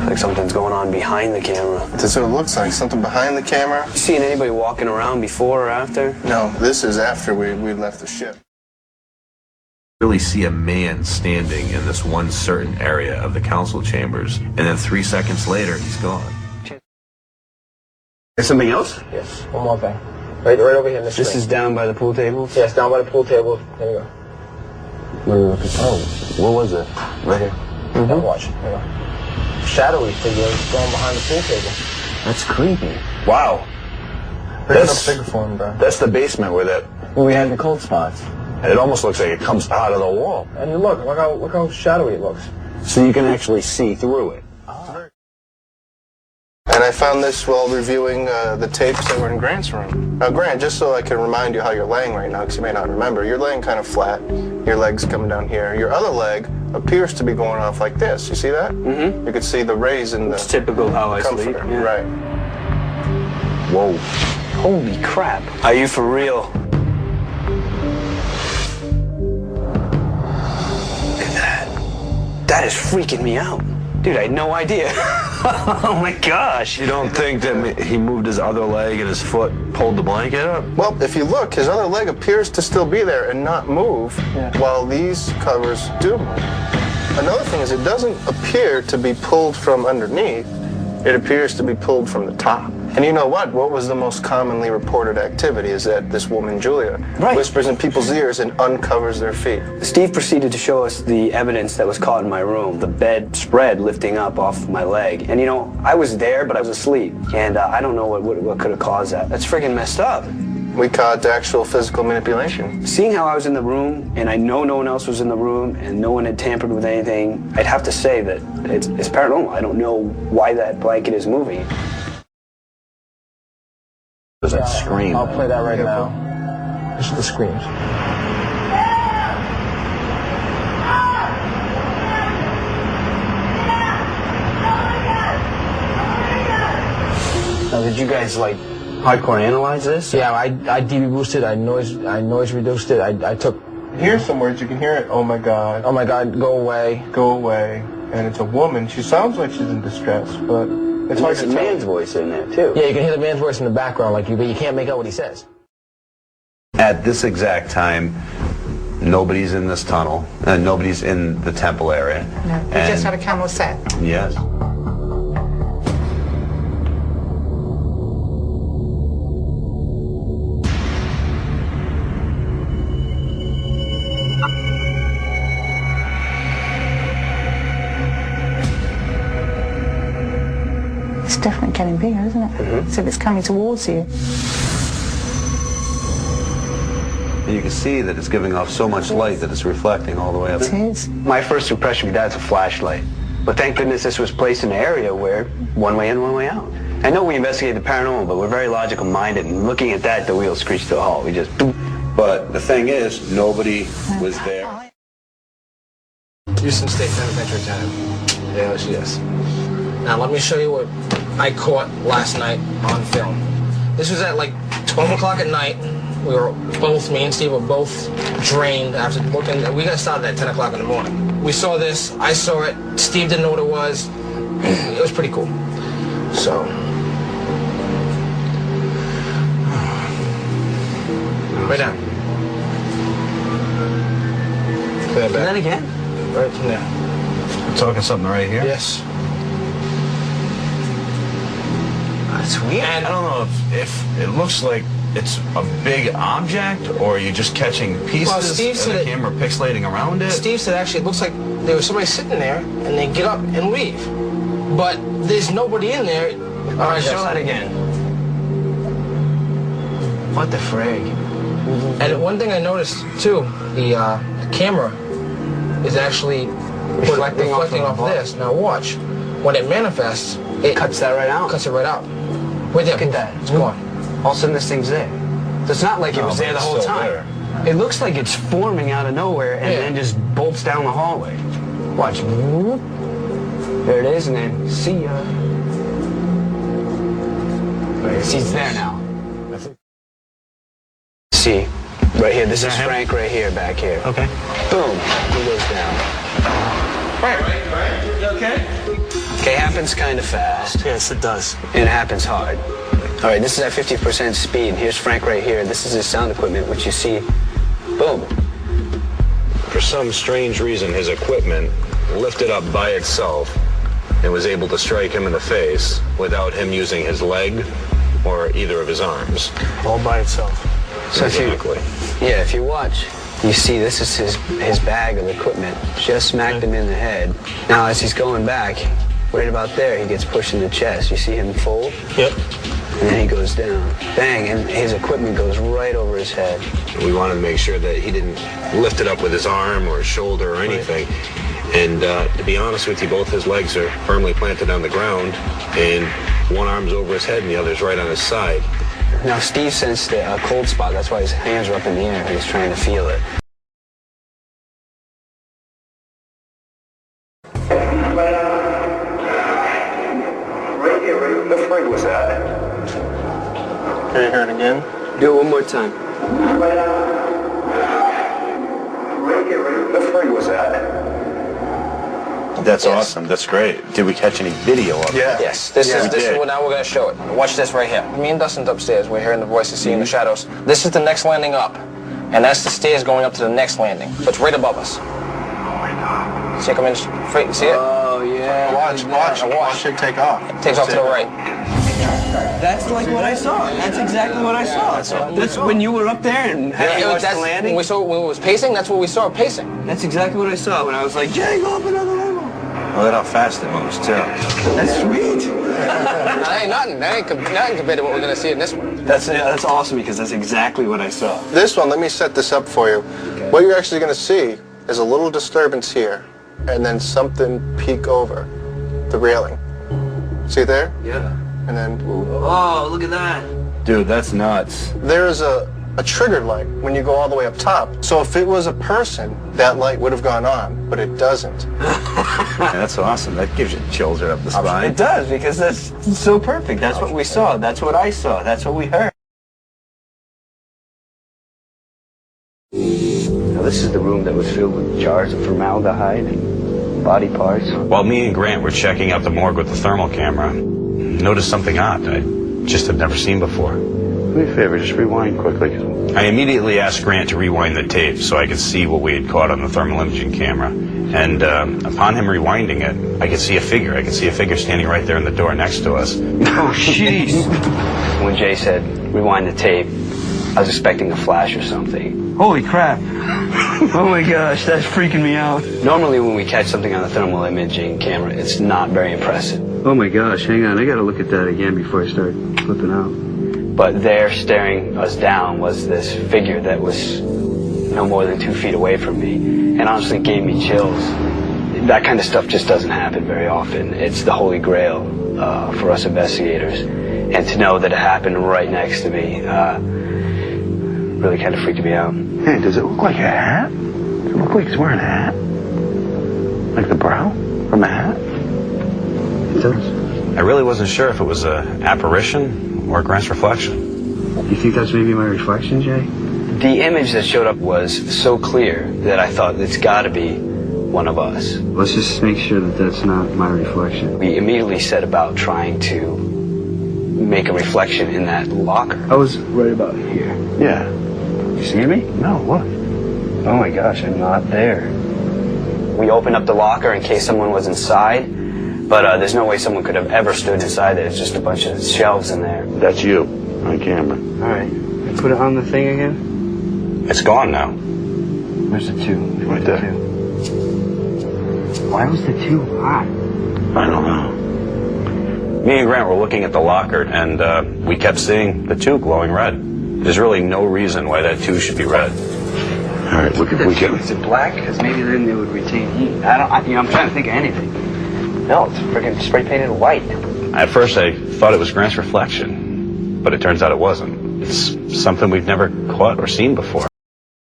Like something's going on behind the camera. That's what it looks like, something behind the camera. You seen anybody walking around before or after? No, this is after we left the ship. Really see a man standing in this one certain area of the council chambers, and then 3 seconds later, he's gone. There's something else? Yes, one more thing. Right over here in the screen. This is down by the pool table? Yes, down by the pool table. There you go. Where are we looking? Oh, what was it? Right here. Now watch. There you go. Shadowy figure going behind the pool table. That's creepy. Wow. That's bigger for him, bro. That's the basement where We had the cold spots. and it almost looks like it comes out of the wall. And you look how shadowy it looks. So you can actually see through it. And I found this while reviewing the tapes that were in Grant's room. Now, Grant, just so I can remind you how you're laying right now, because you may not remember, you're laying kind of flat. Your leg's coming down here. Your other leg appears to be going off like this. You see that? Mm-hmm. You can see the rays in the It's typical how I sleep. comforter. Right. Whoa. Holy crap. Are you for real? Look at that. That is freaking me out. Dude, I had no idea. Oh my gosh. You don't think that he moved his other leg and his foot pulled the blanket up? Well, if you look, his other leg appears to still be there and not move, while these covers do move. Another thing is it doesn't appear to be pulled from underneath. It appears to be pulled from the top. And you know what? What was the most commonly reported activity is that this woman, Julia, whispers in people's ears and uncovers their feet. Steve proceeded to show us the evidence that was caught in my room, the bed spread lifting up off my leg. And you know, I was there, but I was asleep. And I don't know what could have caused that. That's freaking messed up. We caught actual physical manipulation. Seeing how I was in the room, and I know no one else was in the room, and no one had tampered with anything, I'd have to say that it's paranormal. I don't know why that blanket is moving. There's that scream. I'll play that right now. This is the screams. Now, did you guys like hardcore analyze this? Yeah, I dB boosted, I noise reduced it, I took, Here's some words, you can hear it. Oh my God. oh my God, go away. Go away. And it's a woman. She sounds like she's in distress, but it's hard There's to a tell. man's voice in there, too. Yeah, you can hear the man's voice in the background, but you can't make out what he says. At this exact time, nobody's in this tunnel, and nobody's in the temple area. No, we just had a camera set. Yes. It's definitely getting bigger, isn't it? Mm-hmm. So it's coming towards you. And you can see that it's giving off so much light that it's reflecting all the way up. It is. My first impression of that's a flashlight. But thank goodness this was placed in an area where one way in, one way out. I know we investigate the paranormal, but we're very logical minded, and looking at that, the wheels screeched to a halt. We just boop. But the thing is, nobody was there. Houston State Penitentiary Tenant. Yes. Now let me show you what I caught last night on film. This was at like 12 o'clock at night. We were both, me and Steve were both drained after looking. We got started at 10 o'clock in the morning. We saw this, I saw it, Steve didn't know what it was. It was pretty cool. So. Right down. Play that back. And then again? Right from there. We're talking something right here? Yes. That's weird. And I don't know if it looks like it's a big object, or are you just catching pieces Well, Steve of said the it- camera pixelating around it? Steve said actually it looks like there was somebody sitting there and they get up and leave. But there's nobody in there. All right, show that again. What the frig? And one thing I noticed too, the camera is actually reflecting off this. Now watch. When it manifests, it Cuts that right out. cuts it right out. Right there. Look at that. It's gone. All of a sudden this thing's there. So it's not like it was there the it's whole still time. there. It looks like it's forming out of nowhere and Yeah. then just bolts down the hallway. Watch. Whoop. There it is, and then see ya. See, it's there now. See, right here. This is Frank right here, back here. Okay. Boom. He goes down. Right. You okay? Okay, happens kind of fast. Yes, it does. And it happens hard. All right, this is at 50% speed. Here's Frank right here. This is his sound equipment, which you see. Boom. For some strange reason, his equipment lifted up by itself and was able to strike him in the face without him using his leg or either of his arms. All by itself. So Exactly. if you watch, you see this is his bag of equipment. Just smacked him in the head. Now as he's going back, right about there, he gets pushed in the chest. You see him fold? Yep. And then he goes down. Bang, and his equipment goes right over his head. We wanted to make sure that he didn't lift it up with his arm or his shoulder or anything. And to be honest with you, both his legs are firmly planted on the ground, and one arm's over his head and the other's right on his side. Now Steve sensed a cold spot. That's why his hands are up in the air. He's trying to feel it. Right here, right? The frig was that? Can you hear it again? Do it one more time. Right here, right? The frig was that? That's Yes. awesome. That's great. Did we catch any video of it? Yeah. Yes, this is what now we're gonna show it. Watch this right here. Me and Dustin's upstairs. We're hearing the voices, seeing the shadows. This is the next landing up, and that's the stairs going up to the next landing. So it's right above us. Oh my God. See it come in straight? See it? Oh, yeah. Watch it take off. Takes off to the right. That's like what I saw. That's exactly what I saw. That's when you were up there and had watched the landing. When it was pacing, that's what we saw pacing. That's exactly what I saw when I was like, Jay, go up another level. Look at how fast it moves, too. That's sweet. That ain't nothing. That ain't nothing compared to what we're gonna see in this one. That's awesome because that's exactly what I saw. This one, let me set this up for you. What you're actually going to see is a little disturbance here, and then something peek over the railing. See there? Yeah. And then Oh, look at that. Dude, that's nuts. there's a triggered light when you go all the way up top. So if it was a person, that light would have gone on, but it doesn't. That's awesome. That gives you chills right up the spine. It does because that's so perfect. That's what we saw. That's what I saw. That's what we heard. Now, this is the room that was filled with jars of formaldehyde and body parts. While me and Grant were checking out the morgue with the thermal camera, noticed something odd I just had never seen before. Do me a favor, just rewind quickly. I immediately asked Grant to rewind the tape so I could see what we had caught on the thermal imaging camera. And upon him rewinding it, I could see a figure. I could see a figure standing right there in the door next to us. Oh, jeez. When Jay said, rewind the tape, I was expecting a flash or something. Holy crap. Oh my gosh, that's freaking me out. Normally when we catch something on the thermal imaging camera, it's not very impressive. Oh my gosh, hang on. I gotta look at that again before I start flipping out. But there, staring us down, was this figure that was no more than 2 feet away from me, and honestly gave me chills. That kind of stuff just doesn't happen very often. It's the holy grail for us investigators, and to know that it happened right next to me really kind of freaked me out. Hey, does it look like a hat? Does it look like he's wearing a hat? Like the brow from a hat? It does. I really wasn't sure if it was an apparition or Grant's reflection. You think that's maybe my reflection, Jay? The image that showed up was so clear that I thought it's got to be one of us. Let's just make sure that that's not my reflection. We immediately set about trying to make a reflection in that locker. I was right about here. Yeah. You see me? No, look. Oh my gosh, I'm not there. We opened up the locker in case someone was inside, but there's no way someone could have ever stood inside there. It's just a bunch of shelves in there. That's you on camera. All right. I put it on the thing again. It's gone now. Where's the 2? Right there. Why was the 2 hot? I don't know. Me and Grant were looking at the locker, and we kept seeing the 2 glowing red. There's really no reason why that 2 should be red. All right, look if we can. Is it black? Because maybe then they would retain heat. I'm trying to think of anything. No, it's freaking spray painted white. At first, I thought it was Grant's reflection, but it turns out it wasn't. It's something we've never caught or seen before.